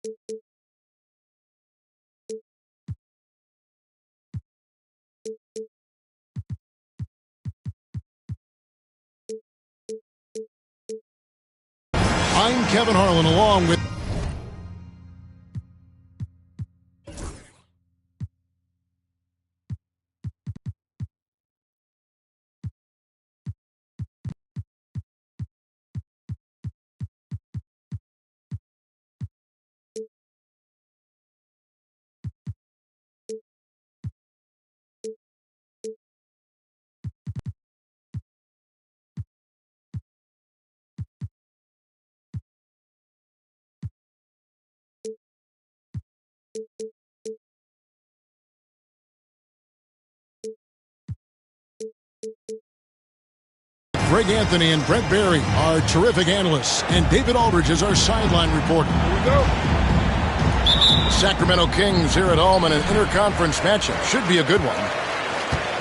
I'm Kevin Harlan along with Greg Anthony and Brent Barry are terrific analysts, and David Aldridge is our sideline reporter. Here we go. Sacramento Kings here at home in an interconference matchup. Should be a good one.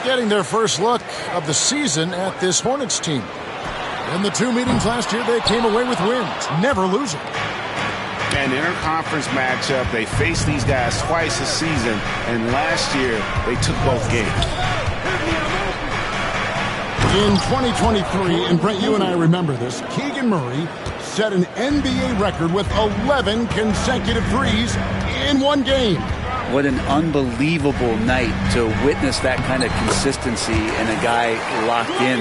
Getting their first look of the season at this Hornets team. In the two meetings last year, they came away with wins, never losing. An interconference matchup. They faced these guys twice this season, and last year they took both games. In 2023, and Brent, you and I remember this, Keegan Murray set an NBA record with 11 consecutive threes in one game. What an unbelievable night to witness that kind of consistency and a guy locked in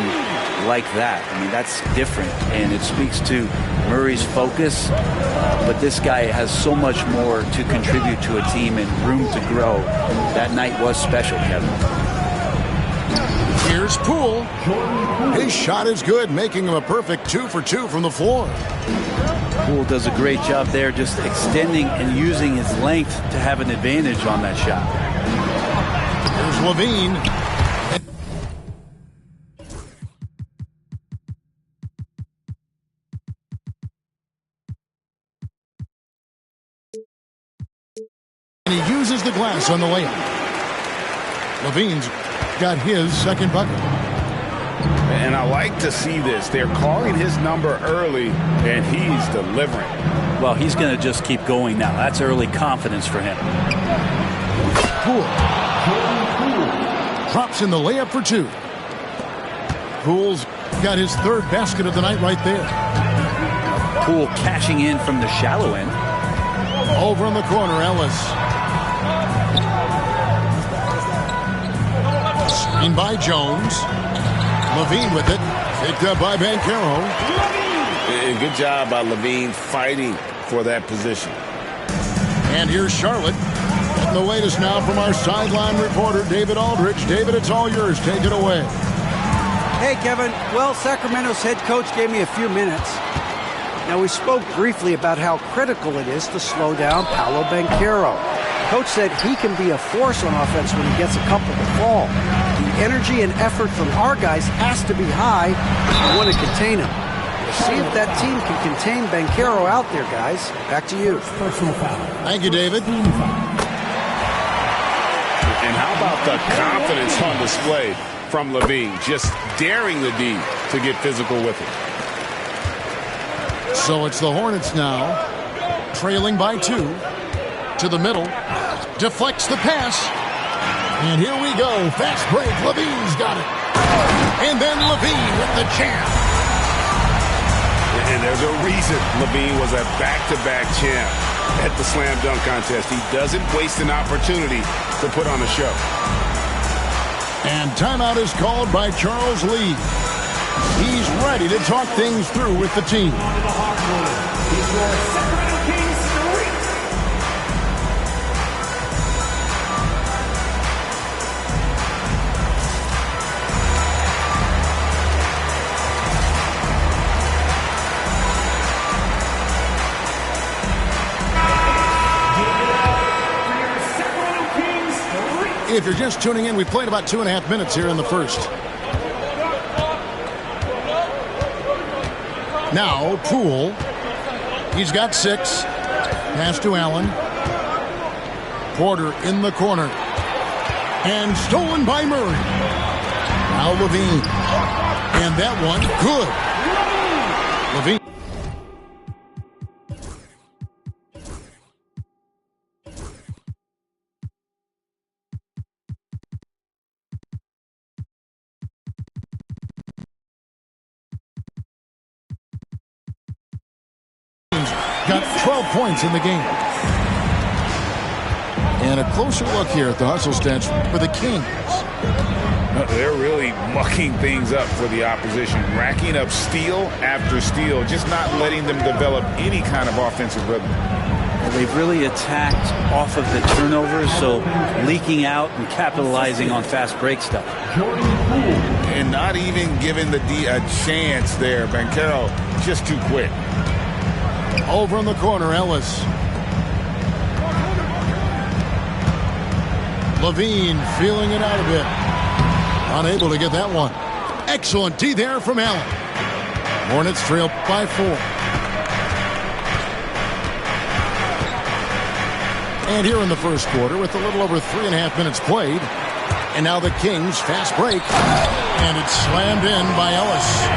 like that. I mean, that's different, and it speaks to Murray's focus, but this guy has so much more to contribute to a team and room to grow. That night was special, Kevin. Here's Poole. His shot is good, making him a perfect 2 for 2 from the floor. Poole does a great job there, just extending and using his length to have an advantage on that shot. Here's Levine. And he uses the glass on the layup. Levine's got his second bucket. And I like to see this. They're calling his number early, and he's delivering. Well, he's going to just keep going now. That's early confidence for him. Poole drops in the layup for 2. Poole's got his third basket of the night right there. Poole cashing in from the shallow end. Over in the corner, Ellis. Screen by Jones. Levine with it. Picked up by Banchero. And good job by Levine fighting for that position. And here's Charlotte. Getting the latest now from our sideline reporter, David Aldridge. David, it's all yours. Take it away. Hey, Kevin. Well, Sacramento's head coach gave me a few minutes. Now, we spoke briefly about how critical it is to slow down Paolo Banchero. Coach said he can be a force on offense when he gets a couple to fall. The energy and effort from our guys has to be high if you want to contain him. We'll see if that team can contain Banchero out there, guys. Back to you. Thank you, David. And how about the confidence on display from Levine, just daring the D to get physical with it. So it's the Hornets now, trailing by 2. To the middle, deflects the pass, and here we go. Fast break. Levine's got it, and then Levine with the champ. And there's a reason Levine was a back-to-back champ at the slam dunk contest. He doesn't waste an opportunity to put on a show. And timeout is called by Charles Lee. He's ready to talk things through with the team. If you're just tuning in, we played about 2.5 minutes here in the first. Now, Poole. He's got 6. Pass to Allen. Porter in the corner. And stolen by Murray. Now Levine. And that one, good. Levine. got 12 points in the game. And a closer look here at the hustle stats for the Kings. They're really mucking things up for the opposition, racking up steal after steal, just not letting them develop any kind of offensive rhythm. They've really attacked off of the turnovers, so leaking out and capitalizing on fast break stuff. And not even giving the D a chance there. Banchero just too quick. Over in the corner, Ellis. Levine feeling it out a bit. Unable to get that one. Excellent D there from Allen. Hornets trail by 4. And here in the first quarter with a little over 3.5 minutes played. And now the Kings fast break. And it's slammed in by Ellis.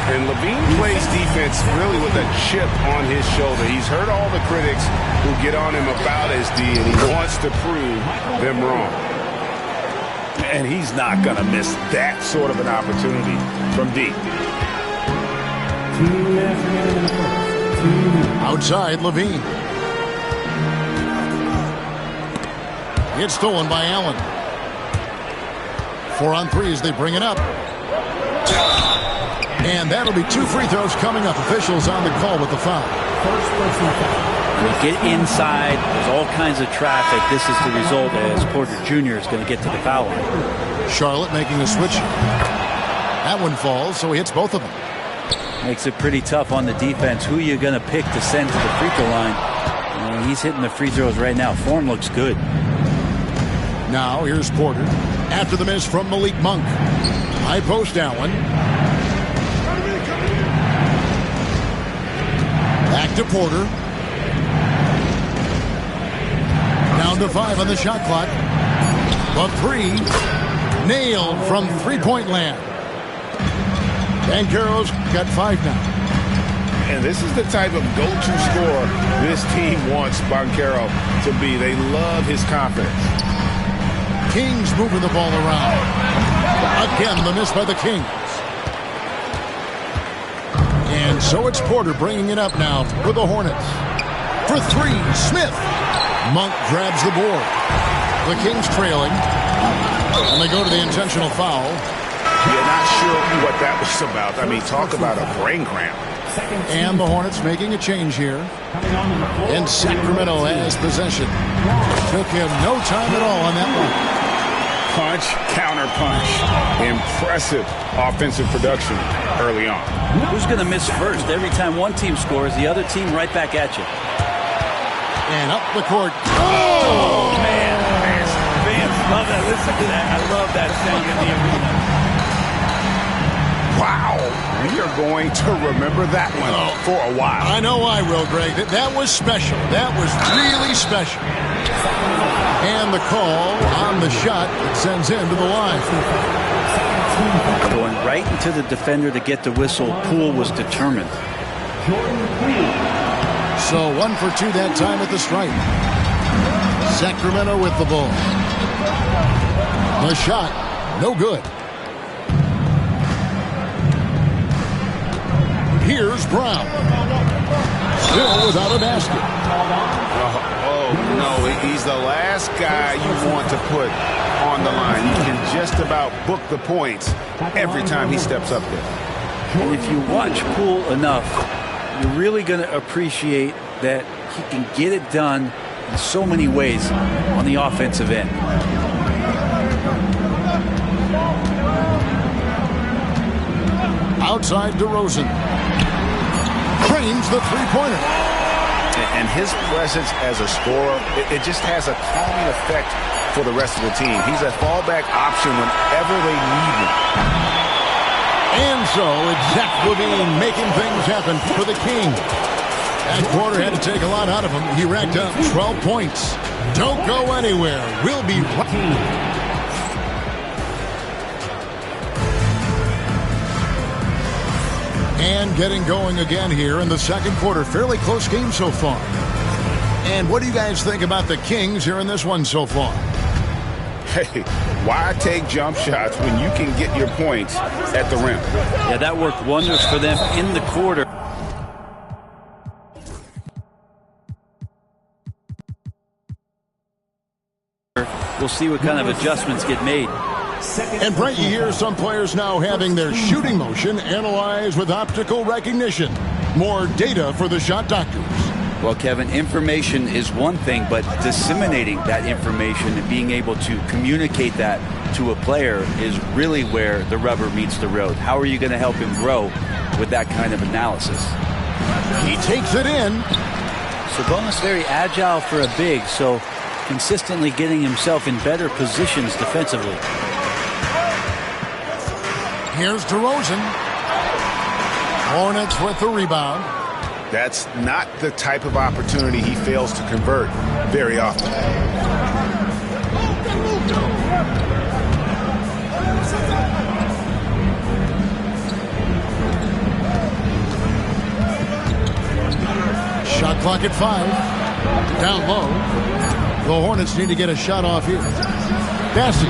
And Levine plays defense really with a chip on his shoulder. He's heard all the critics who get on him about his D, and he wants to prove them wrong. And he's not going to miss that sort of an opportunity from deep. Outside, Levine. It's stolen by Allen. 4 on 3 as they bring it up. And that'll be 2 free throws coming up. Officials on the call with the foul. They get inside. There's all kinds of traffic. This is the result as Porter Jr. is going to get to the foul line. Charlotte making a switch. That one falls, so he hits both of them. Makes it pretty tough on the defense. Who are you going to pick to send to the free throw line? I mean, he's hitting the free throws right now. Form looks good. Now here's Porter. After the miss from Malik Monk. High post Allen. Back to Porter. Down to 5 on the shot clock. The 3 nailed from three-point land. Banchero's got 5 now. And this is the type of go-to scorer this team wants Banchero to be. They love his confidence. Kings moving the ball around. Again, the miss by the Kings. And so it's Porter bringing it up now for the Hornets. For 3, Smith. Monk grabs the board. The Kings trailing. And they go to the intentional foul. You're not sure what that was about. I mean, talk about a brain cramp. And the Hornets making a change here. And Sacramento has possession. Took him no time at all on that one. Punch, counter punch. Impressive offensive production early on. Who's going to miss first? Every time one team scores, the other team right back at you. And up the court. Oh, man. Fans love that. Listen to that. I love that sound in the arena. Wow. We are going to remember that one for a while. I know I will, Greg. That was special. That was really special. And the call on the shot that sends him to the line. Going right into the defender to get the whistle. Poole was determined. So 1 for 2 that time at the stripe. Sacramento with the ball. The shot, no good. Here's Brown. Still without a basket. No, he's the last guy you want to put on the line. You can just about book the points every time he steps up there. And if you watch Poole enough, you're really going to appreciate that he can get it done in so many ways on the offensive end. Outside DeRozan. Cranes the three-pointer. And his presence as a scorer, it just has a calming effect for the rest of the team. He's a fallback option whenever they need him. And so it's Zach LaVine making things happen for the Kings. That quarter had to take a lot out of him. He racked up 12 points. Don't go anywhere. We'll be right. And getting going again here in the second quarter. Fairly close game so far. And what do you guys think about the Kings here in this one so far? Hey, why take jump shots when you can get your points at the rim? Yeah, that worked wonders for them in the quarter. we'll see what kind of adjustments get made. And Brent, you hear some players now having their shooting motion analyzed with optical recognition. More data for the shot doctors. Well, Kevin, information is one thing, but disseminating that information and being able to communicate that to a player is really where the rubber meets the road. How are you going to help him grow with that kind of analysis? He takes it in. Sabonis very agile for a big, so consistently getting himself in better positions defensively. Here's DeRozan. Hornets with the rebound. That's not the type of opportunity he fails to convert very often. Shot clock at 5. Down low. The Hornets need to get a shot off here. Bassi.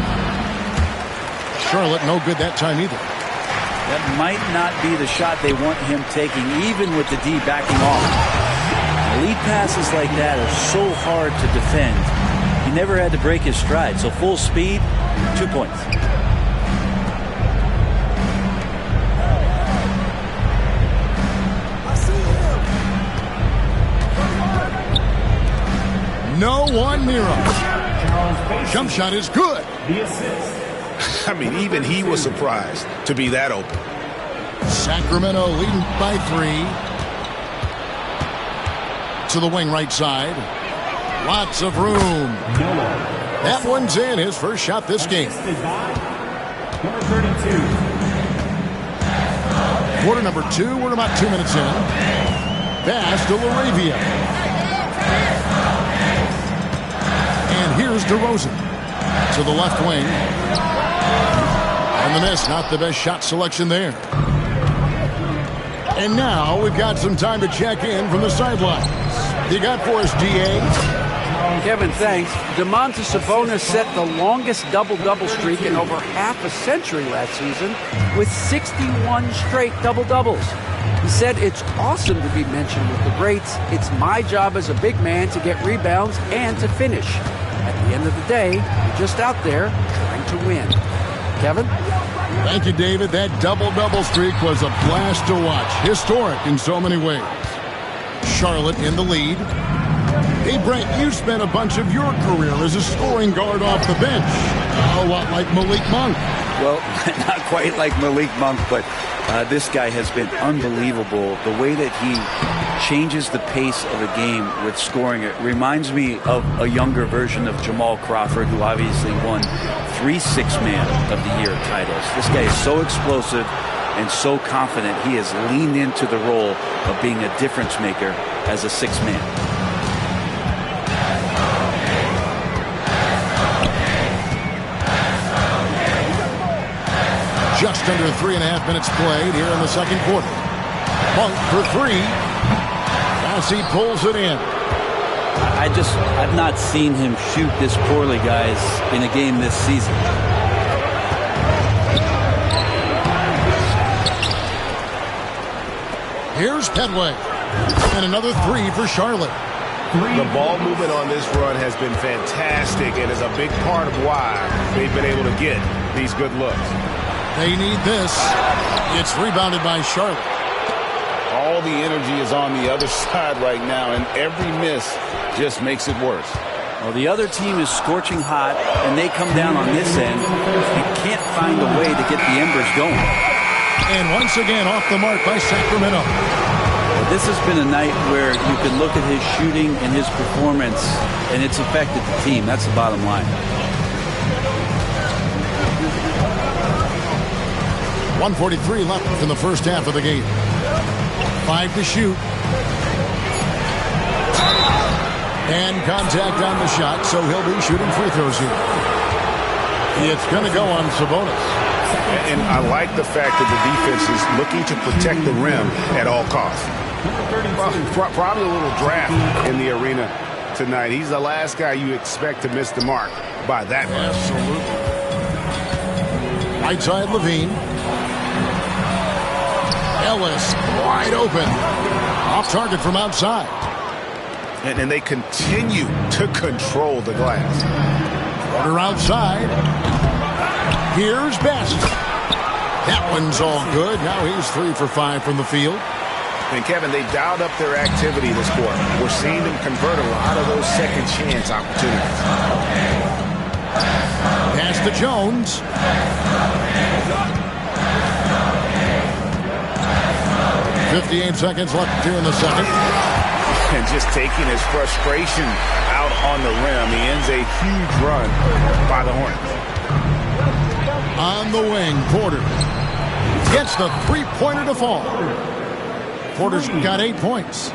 Charlotte no good that time either. That might not be the shot they want him taking, even with the D backing off. Lead passes like that are so hard to defend. He never had to break his stride, so full speed, 2 points. No one near him. Jump shot is good. I mean, even he was surprised to be that open. Sacramento leading by 3. To the wing right side. Lots of room. That one's in. His first shot this game. Number 32. Quarter number 2. We're about 2 minutes in. Pass to LaRavia. And here's DeRozan. To the left wing. And the miss, not the best shot selection there. And now we've got some time to check in from the sidelines. You got for us, D.A.? Kevin, thanks. Domantas Sabonis set the longest double-double streak in over half a century last season with 61 straight double-doubles. He said, "It's awesome to be mentioned with the greats. It's my job as a big man to get rebounds and to finish. At the end of the day, you're just out there trying to win." Kevin? Thank you, David. That double-double streak was a blast to watch. Historic in so many ways. Charlotte in the lead. Hey, Brent, you spent a bunch of your career as a scoring guard off the bench. A lot like Malik Monk. Well, not quite like Malik Monk, but this guy has been unbelievable. The way that he changes the pace of a game with scoring. It reminds me of a younger version of Jamal Crawford, who obviously won 3 Six-Man of the Year titles. This guy is so explosive and so confident. He has leaned into the role of being a difference maker as a six-man. Just under 3.5 minutes played here in the second quarter. Monk for 3. Bassi pulls it in. I've not seen him shoot this poorly, guys, in a game this season. Here's Petway. And another 3 for Charlotte. The ball movement on this run has been fantastic and is a big part of why they've been able to get these good looks. They need this. It's rebounded by Charlotte. All the energy is on the other side right now, and every miss just makes it worse. Well, the other team is scorching hot, and they come down on this end. You can't find a way to get the embers going. And once again, off the mark by Sacramento. Well, this has been a night where you can look at his shooting and his performance, and it's affected the team. That's the bottom line. 1:43 left in the first half of the game. 5 to shoot. And contact on the shot, so he'll be shooting free throws here. It's going to go on Sabonis. And I like the fact that the defense is looking to protect the rim at all costs. Probably a little draft in the arena tonight. He's the last guy you expect to miss the mark by that much. Absolutely. Right side, Levine. Ellis wide open. Off target from outside. And they continue to control the glass. Porter outside. Here's Best. That one's all good. Now he's 3 for 5 from the field. And Kevin, they dialed up their activity this quarter. We're seeing them convert a lot of those second chance opportunities. Pass to Jones. 58 seconds left here in the second. And just taking his frustration out on the rim. He ends a huge run by the Hornets. On the wing, Porter gets the three-pointer to fall. Porter's got 8 points.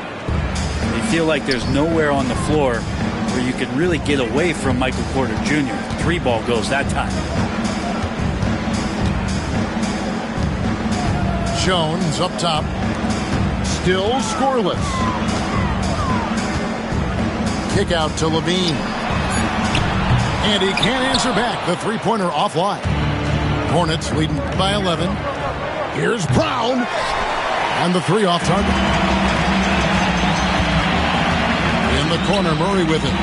You feel like there's nowhere on the floor where you can really get away from Michael Porter Jr. 3-ball goes that time. Jones up top. Still scoreless. Kick out to Levine. And he can't answer back. The three-pointer offline. Hornets leading by 11. Here's Brown. And the 3 off target. In the corner, Murray with it.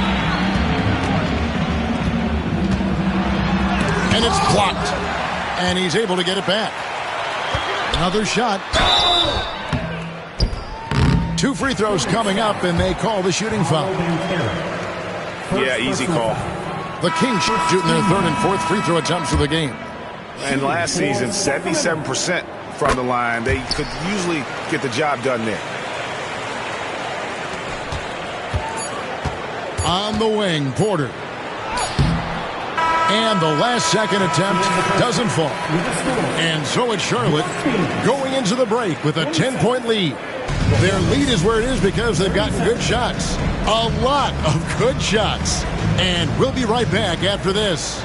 And it's blocked. And he's able to get it back. Another shot. 2 free throws coming up, and they call the shooting foul. Yeah, easy call. The Kings shooting their 3rd and 4th free throw attempts of the game. And last season, 77% from the line. They could usually get the job done there. On the wing, Porter. And the last-second attempt doesn't fall. And so it's Charlotte going into the break with a 10-point lead. Their lead is where it is because they've gotten good shots. A lot of good shots. And we'll be right back after this.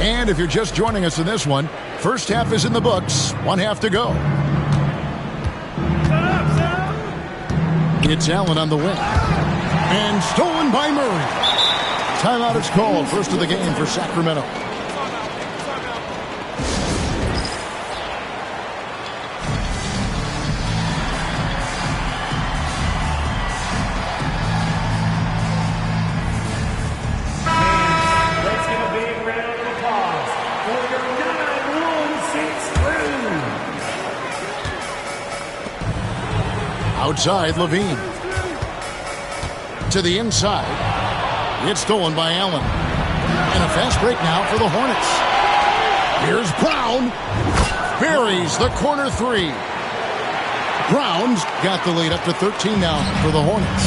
And if you're just joining us in this one, first half is in the books. 1 half to go. It's Allen on the wing. And stolen by Murray. Timeout is called. First of the game for Sacramento. Let's give a big round of applause for your 916 crew. Outside, Levine. To the inside. It's stolen by Allen. And a fast break now for the Hornets. Here's Brown. Buries the corner 3. Brown's got the lead up to 13 now for the Hornets.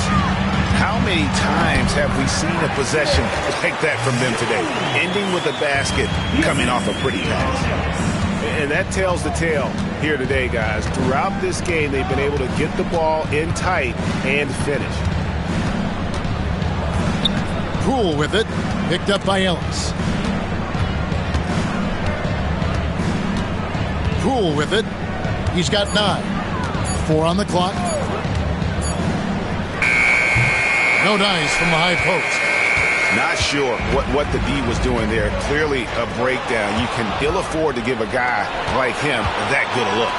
How many times have we seen a possession like that from them today? Ending with a basket, coming off a pretty pass. And that tells the tale here today, guys. Throughout this game, they've been able to get the ball in tight and finish. Poole with it. Picked up by Ellis. Poole with it. He's got 9. 4 on the clock. No dice from the high post. Not sure what the D was doing there. Clearly a breakdown. You can ill afford to give a guy like him that good a look.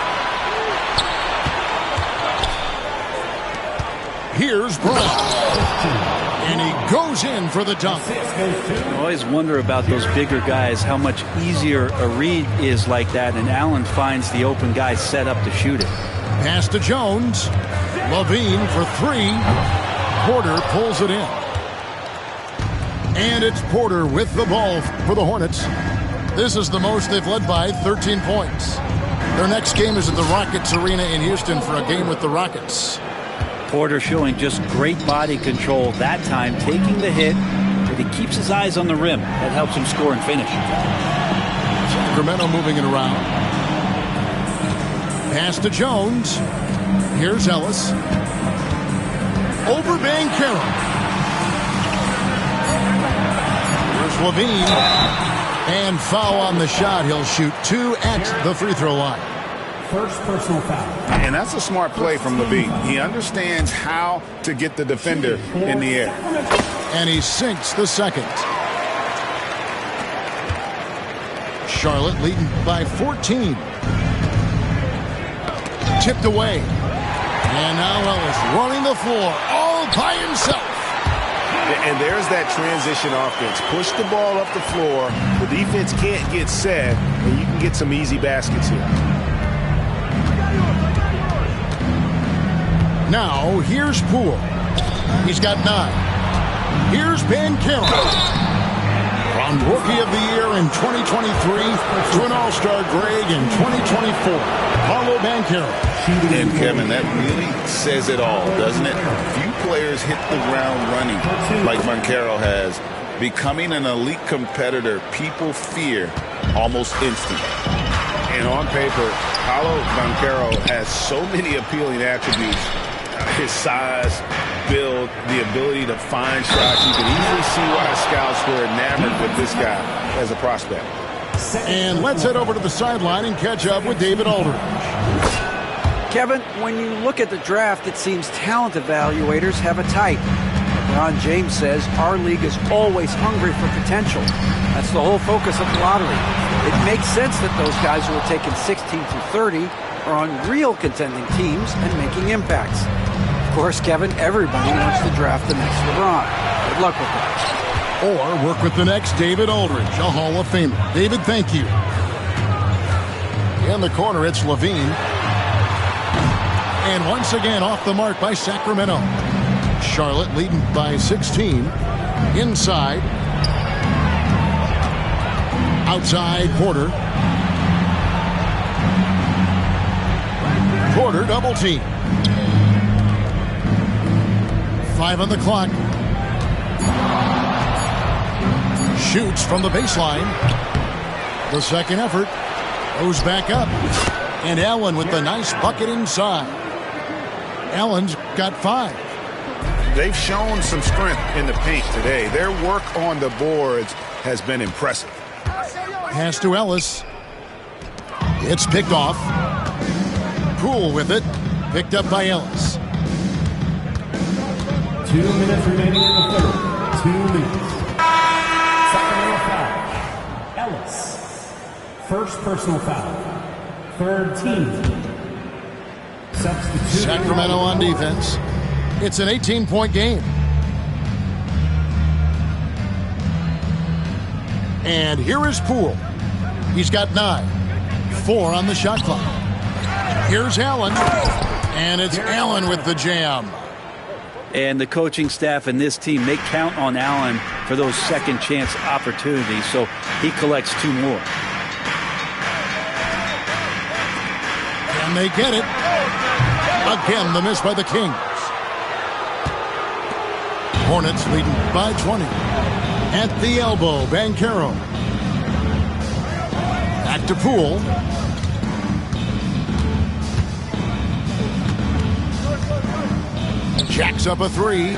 Here's Brown. And he goes in for the dunk. I always wonder about those bigger guys, how much easier a read is like that, and Allen finds the open guy set up to shoot it. Pass to Jones. Levine for 3. Porter pulls it in. And it's Porter with the ball for the Hornets. This is the most they've led by, 13 points. Their next game is at the Rockets Arena in Houston for a game with the Rockets. Porter showing just great body control that time, taking the hit, but he keeps his eyes on the rim. That helps him score and finish. Sacramento moving it around. Pass to Jones. Here's Ellis. Over Banchero. Here's Levine. And foul on the shot. He'll shoot 2 at the free throw line. First personal foul. And that's a smart play from Levine. He understands how to get the defender in the air. And he sinks the second. Charlotte leading by 14. Tipped away. And now Ellis running the floor all by himself. And there's that transition offense. Push the ball up the floor. The defense can't get set, and you can get some easy baskets here. Now, here's Poole. He's got 9. Here's Banchero. From Rookie of the Year in 2023 to an All-Star grade in 2024, Paolo Banchero. And Kevin, that really says it all, doesn't it? Few players hit the ground running like Banchero has. Becoming an elite competitor, people fear almost instantly. And on paper, Paolo Banchero has so many appealing attributes. His size, build, the ability to find shots. You can easily see why scouts were enamored with this guy as a prospect. And let's head over to the sideline and catch up with David Aldridge. Kevin, when you look at the draft, it seems talent evaluators have a type. LeBron James says our league is always hungry for potential. That's the whole focus of the lottery. It makes sense that those guys who are taken 16 through 30 are on real contending teams and making impacts. Of course, Kevin, everybody wants to draft the next LeBron. Good luck with that. Or work with the next David Aldridge, a Hall of Famer. David, thank you. In the corner, it's Levine. And once again, off the mark by Sacramento. Charlotte leading by 16. Inside. Outside, Porter. Porter double team. 5 on the clock. Shoots from the baseline. The second effort goes back up. And Allen with the nice bucket inside. Allen's got 5. They've shown some strength in the paint today. Their work on the boards has been impressive. Pass to Ellis. It's picked off. Poole with it. Picked up by Ellis. 2 minutes remaining in the third. 2 minutes. Sacramento foul. Ellis. First personal foul. Third team. Substitute. Sacramento on defense. It's an 18-point game. And here is Poole. He's got 9. 4 on the shot clock. Here's Allen. And it's Allen with the jam. And the coaching staff and this team, they count on Allen for those second chance opportunities, so he collects 2 more. And they get it. Again, the miss by the Kings. Hornets leading by 20. At the elbow, Banchero. Back to Poole. Jacks up a 3.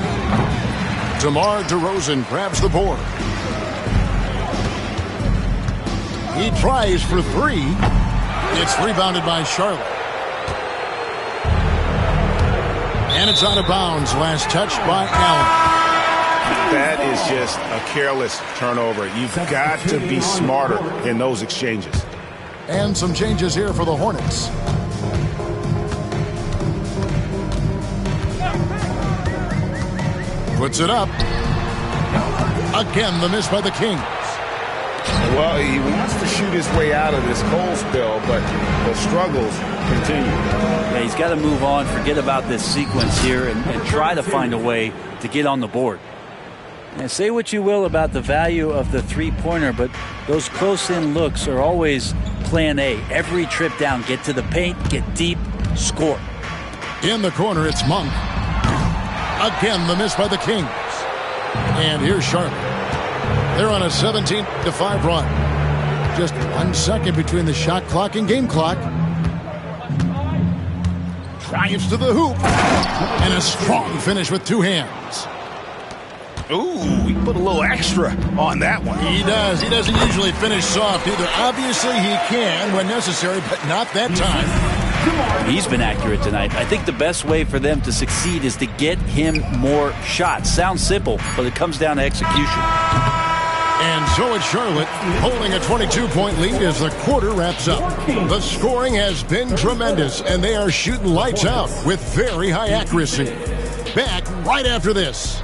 DeMar DeRozan grabs the board. He tries for 3. It's rebounded by Charlotte. And it's out of bounds. Last touch by Allen. That is just a careless turnover. You've got to be smarter in those exchanges. And some changes here for the Hornets. Puts it up. Again, the miss by the Kings. Well, he wants to shoot his way out of this cold spell, but the struggles continue. Yeah, he's got to move on, forget about this sequence here, and try to find a way to get on the board. And say what you will about the value of the three-pointer, but those close-in looks are always plan A. Every trip down, get to the paint, get deep, score. In the corner, it's Monk. Again, the miss by the Kings. And here's Charlotte. They're on a 17-5 run. Just 1 second between the shot clock and game clock. Drives to the hoop. And a strong finish with 2 hands. Ooh, he put a little extra on that one. He does. He doesn't usually finish soft either. Obviously, he can when necessary, but not that time. He's been accurate tonight. I think the best way for them to succeed is to get him more shots. Sounds simple, but it comes down to execution. And so it's Charlotte holding a 22-point lead as the quarter wraps up. The scoring has been tremendous, and they are shooting lights out with very high accuracy. Back right after this.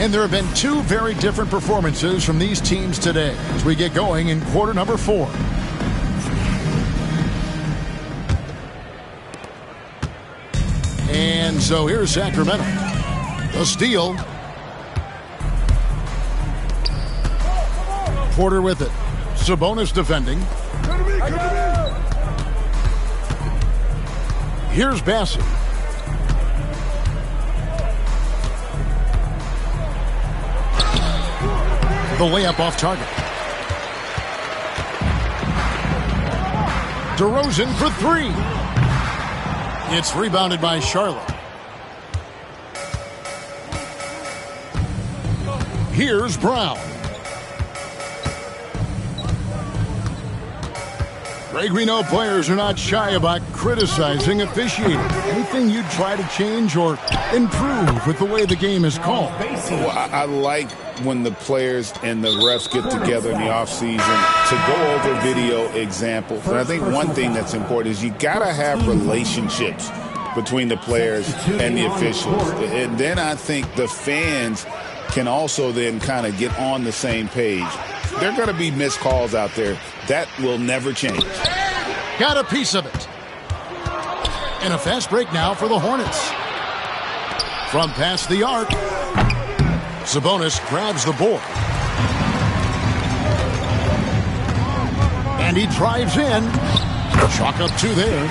And there have been two very different performances from these teams today as we get going in quarter number 4. And so here's Sacramento. The steal. Porter with it. Sabonis defending. Here's Bassett. The layup off target. DeRozan for 3. It's rebounded by Charlotte. Here's Brown. Greg, we know players are not shy about criticizing officiating. Anything you'd try to change or improve with the way the game is called? Well, I like when the players and the refs get together in the offseason to go over video examples. And I think one thing that's important is you got to have relationships between the players and the officials. And then I think the fans can also then kind of get on the same page. There are going to be missed calls out there. That will never change. Got a piece of it. And a fast break now for the Hornets. From past the arc, Sabonis grabs the board. And he drives in. Chalk up 2 there.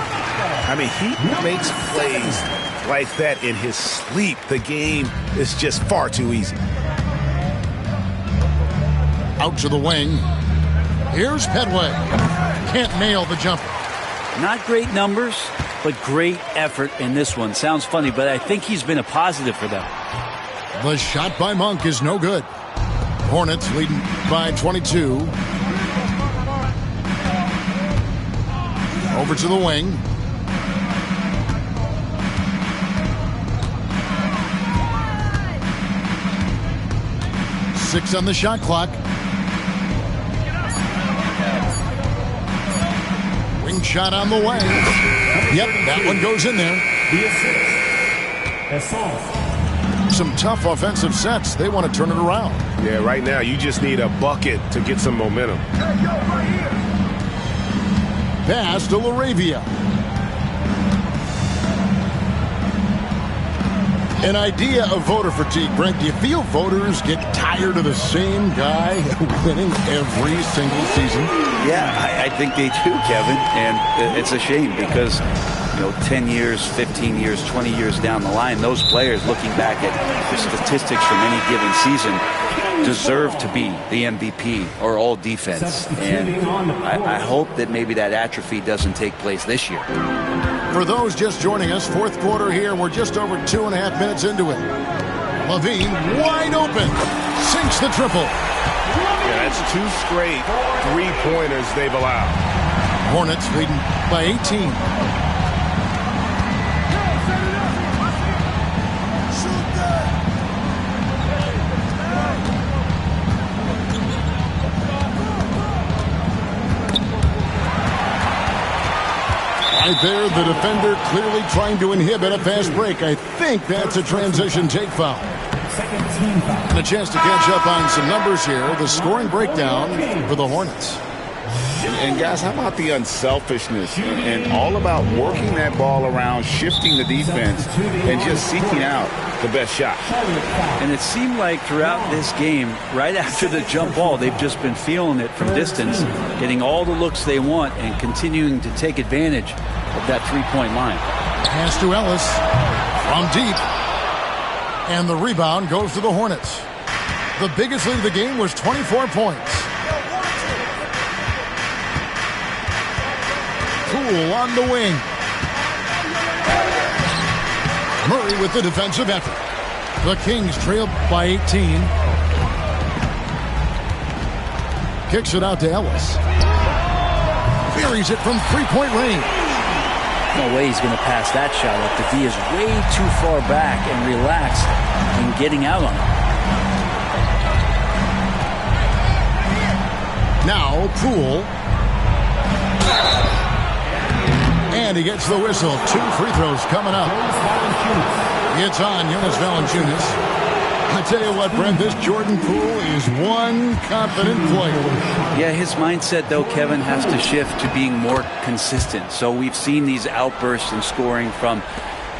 I mean, he makes plays like that in his sleep. The game is just far too easy. Out to the wing. Here's Petway. Can't nail the jumper. Not great numbers, but great effort in this one. Sounds funny, but I think he's been a positive for them. The shot by Monk is no good. Hornets leading by 22. Over to the wing. Six on the shot clock. Wing shot on the way. Yep, that one goes in there. Some tough offensive sets. They want to turn it around. Yeah, right now you just need a bucket to get some momentum. Pass to LaRavia. An idea of voter fatigue, Brent. Do you feel voters get tired of the same guy winning every single season? Yeah, I think they do, Kevin. And it's a shame because, 10 years, 15 years, 20 years down the line, those players looking back at the statistics from any given season deserve to be the MVP or all defense. And I hope that maybe that atrophy doesn't take place this year. For those just joining us, fourth quarter here, we're just over 2.5 minutes into it. Levine wide open, sinks the triple. Yeah, that's 2 straight 3-pointers they've allowed. Hornets leading by 18. Right there, the defender clearly trying to inhibit a fast break. I think that's a transition take foul. And a chance to catch up on some numbers here. The scoring breakdown for the Hornets. And guys, how about the unselfishness and all about working that ball around, shifting the defense, and just seeking out the best shot. And it seemed like throughout this game, right after the jump ball, they've just been feeling it from distance, getting all the looks they want and continuing to take advantage of that three-point line. Pass to Ellis from deep. And the rebound goes to the Hornets. The biggest lead of the game was 24 points. Poole on the wing. Murray with the defensive effort. The Kings trail by 18. Kicks it out to Ellis. Buries it from three-point range. No way he's going to pass that shot up. The D is way too far back and relaxed in getting out on it. Now Poole. And he gets the whistle. 2 free throws coming up. It's on Jonas Valanciunas. I tell you what, Brent, this Jordan Poole is one confident player. Yeah, his mindset, though, Kevin, has to shift to being more consistent. So we've seen these outbursts in scoring from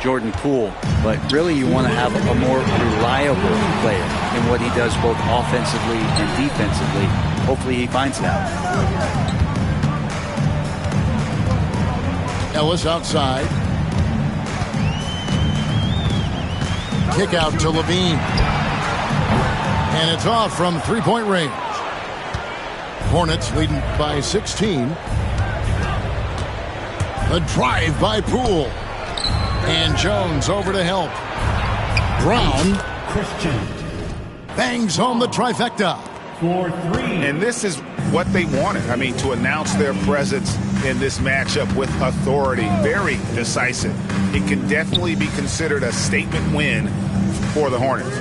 Jordan Poole, but really you want to have a more reliable player in what he does both offensively and defensively. Hopefully he finds that. Ellis outside. Kick out to Levine. And it's off from three-point range. Hornets leading by 16. The drive by Poole. And Jones over to help. Brown Christian bangs home the trifecta. for 3. And this is what they wanted. I mean, to announce their presence in this matchup with authority. Very decisive. It can definitely be considered a statement win for the Hornets.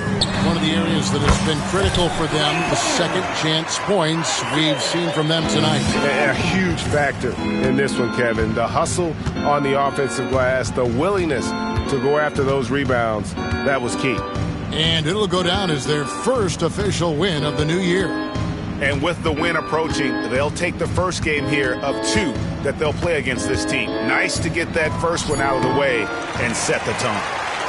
One of the areas that has been critical for them, the second chance points we've seen from them tonight. A huge factor in this one, Kevin. The hustle on the offensive glass, the willingness to go after those rebounds, that was key. And it'll go down as their first official win of the new year. And with the win approaching, they'll take the first game here of 2 that they'll play against this team. Nice to get that first one out of the way and set the tone.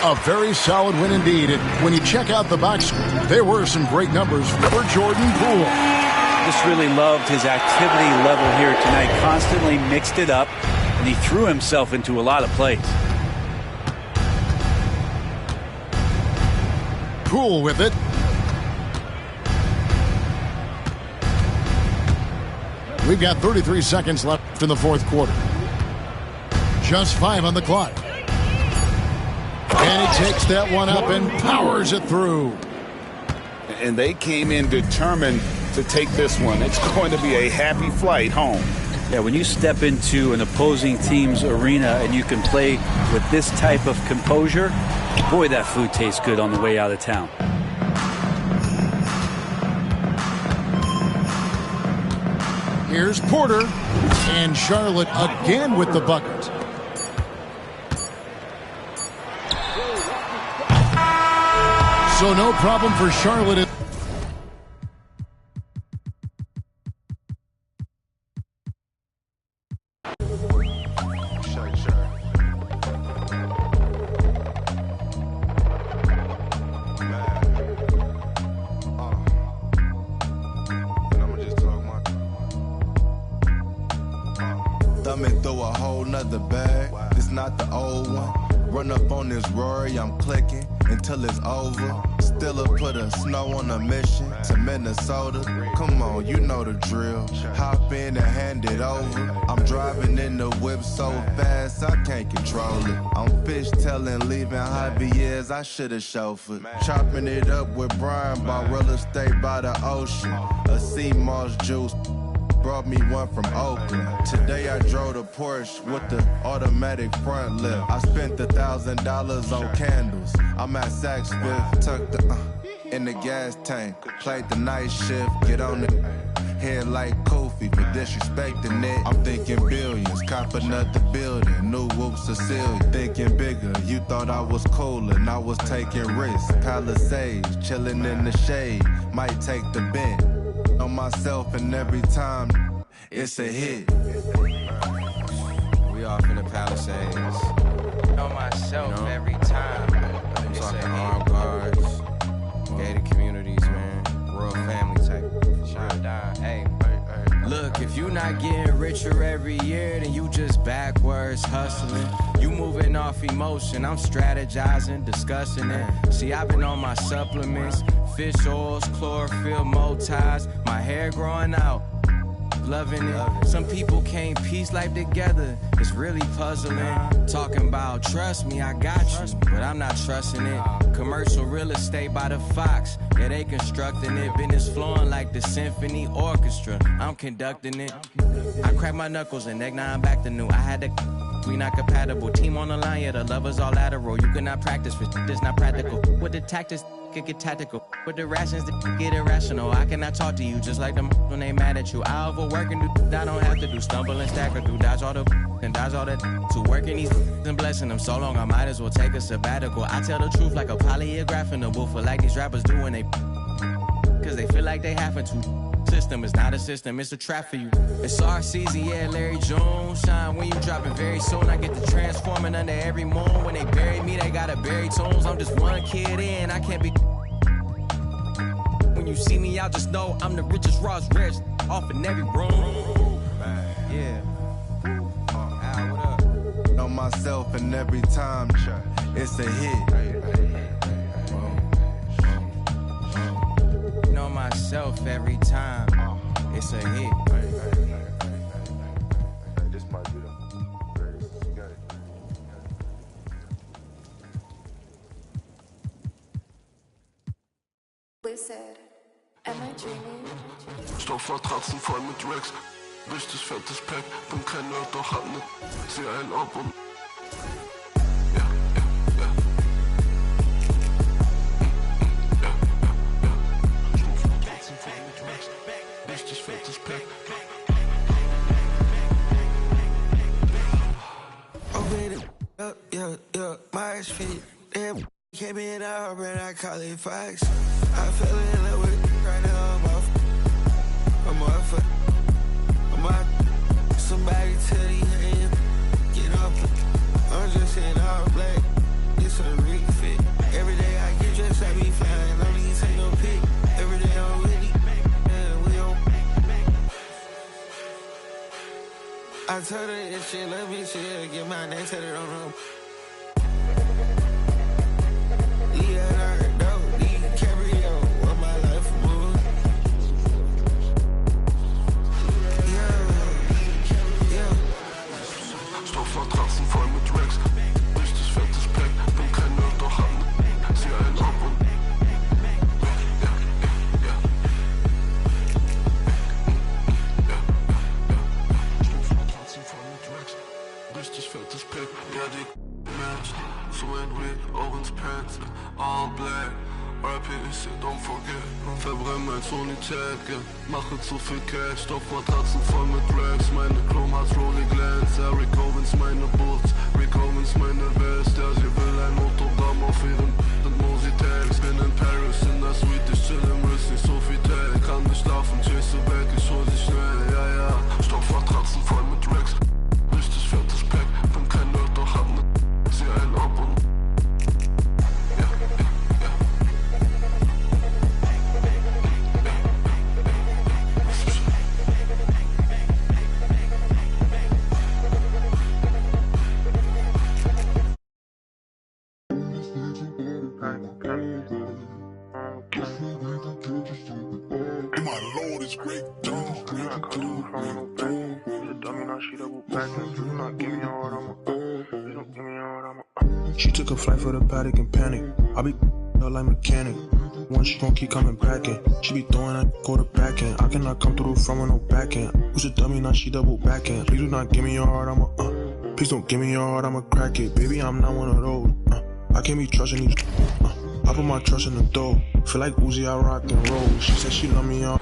A very solid win indeed. And when you check out the box score, there were some great numbers for Jordan Poole. Just really loved his activity level here tonight. Constantly mixed it up, and he threw himself into a lot of plays. Poole with it. We've got 33 seconds left in the fourth quarter. Just 5 on the clock. And he takes that one up and powers it through. And they came in determined to take this one. It's going to be a happy flight home. Yeah, when you step into an opposing team's arena and you can play with this type of composure, boy, that food tastes good on the way out of town. Here's Porter, and Charlotte again with the bucket. So no problem for Charlotte. Thumbing through a whole nother bag. It's not the old one. Run up on this Rory, I'm clicking until it's over. Still put a snow on a mission to Minnesota. Come on, you know the drill. Hop in and hand it over. I'm driving in the whip so fast I can't control it. I'm fishtailing, leaving Javier's, I should've chauffeured. Chopping it up with Brian, bought real estate by the ocean. A sea moss juice. Brought me one from Oakland. Today I drove the Porsche with the automatic front lift. I spent $1,000 on candles. I'm at Saks Fifth, tucked in the gas tank. Played the night shift, get on the head like Kofi for disrespecting it. I'm thinking billions, cop another building. New whoops Cecilia, thinking bigger. You thought I was cool and I was taking risks. Palisades, chilling in the shade. Might take the bent on myself, and every time it's a hit. We off in the Palisades. On myself, you know, every time. I'm talking armed guards, gated communities, man. Rural family type. Shine down, hey. Look, if you not getting richer every year, then you just backwards hustling. You moving off emotion, I'm strategizing, discussing it. See, I've been on my supplements, fish oils, chlorophyll, motives, my hair growing out. Loving it. Some people can't piece life together. It's really puzzling. Talking about trust me, I got you, but I'm not trusting it. Commercial real estate by the Fox. Yeah, they constructing it. Business flowing like the symphony orchestra. I'm conducting it. I crack my knuckles and neck, now I'm back to new. I had to. We not compatible. Team on the line, yeah, the lovers all lateral. You cannot practice, this not practical. With the tactics, could get tactical. With the rations, the get irrational. I cannot talk to you just like them when they mad at you. I overwork and do I don't have to do. Stumble and stack or do dodge all the and dodge all that. To working these and blessing them so long, I might as well take a sabbatical. I tell the truth like a polygraph in the woofer, like these rappers do when they, cause they feel like they having to. System is not a system, it's a trap for you. It's our season, yeah, Larry Jones. Shine when you drop it very soon. I get to transforming under every moon. When they bury me, they gotta bury tunes. I'm just one kid in, I can't be. When you see me, y'all just know I'm the richest, rawest, rich off in every room. Yeah. Al, what up? Know myself and every time it's a hit. Know myself every time it's a hit. This might be the greatest. You got it. Blizzard, am I dreaming? Stoffmatratzen voll mit Racks, richtig fettes Pack, bin kein Nerd, doch hab ne, zieh einen ab und richtig fettes Pack. Open it up, yeah, my feet. Damn, came in out, and I call it Fox. I fell in love with it right now. I'm off. Somebody tell these hands, get up. I'm just in all black. It's a rig fit. Every day I get dressed, I be flying. Don't even take no pic. Every day I'm with it. I told her if she love me, she'll get my name tatted on her. Leonardo, DiCaprio, what my life moves. Yeah. Stoffmatratzen voll mit Racks, richtig fettes Pack, bin kein Nerd, doch hab ne, zieh einen ab und richtig fettes Pack, ja die match, so ein Wig, auch ins Pants, all black, RIP ist hier, don't forget, verbrenn mein Sony-Tag, yeah. Mache zu viel Cash, Stoffmatratzen voll mit Racks, meine Chrome Hearts, Rolling Glance, ja, Rick Owens meine Boots, Rick Owens meine West, ja, sie will ein Autogramm auf ihren Mosi-Tags, bin in Paris, in der Suite, ich chill im Wrist, nicht so viel Tag, kann nicht schlafen, chase back, ich hol sie schnell, ja, Stoffmatratzen voll mit Racks. Richtig fettes Pack, bin kein Nerd, doch hab ne, zieh einen ab und My Lord is great, dog. She took a flight for the paddock and panic. I be her like mechanic. Once she gon' keep coming back in. She be throwing that quarterback in. I cannot come through the front with no back end. Who's a dummy, now she double back in. Please do not give me your heart, please don't give me your heart, I'ma crack it. Baby, I'm not one of those. I can't be trusting these. I put my trust in the dough. Feel like Uzi, I rock and roll. She said she love me all.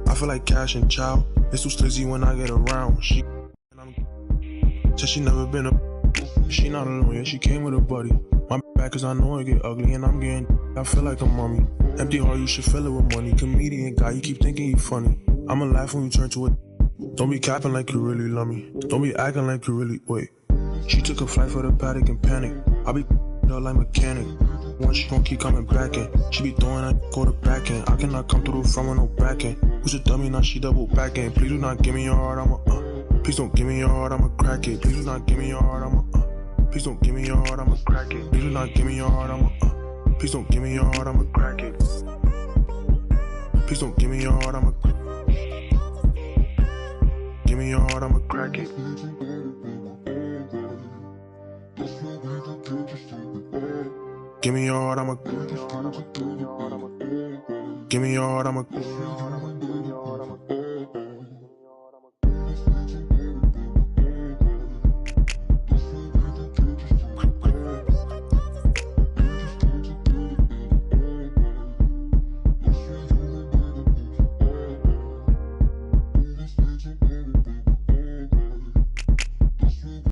I feel like Cash and Chow. It's too slizzy when I get around. She said she never been a. She not alone, yeah, she came with a buddy. My back cause I know it get ugly and I'm getting. I feel like a mummy. Empty heart, you should fill it with money. Comedian guy, you keep thinking you funny. I'ma laugh when you turn to it. Don't be capping like you really love me. Don't be acting like you really. Wait. She took a flight for the paddock and panic. I be her like mechanic. Once she gon' keep coming back in. She be throwing that quarterback in. I cannot come through the front with no back end. Who's a dummy, now she double back in. Please do not give me your heart, please don't give me your heart, I'ma crack it. Please do not give me your heart, please don't give me your heart, I'ma crack it. Please do not give me your heart, please don't give me your heart, I'ma crack it. Please don't give me your heart, give me your heart, I'ma crack it. Give me your heart, give me your heart,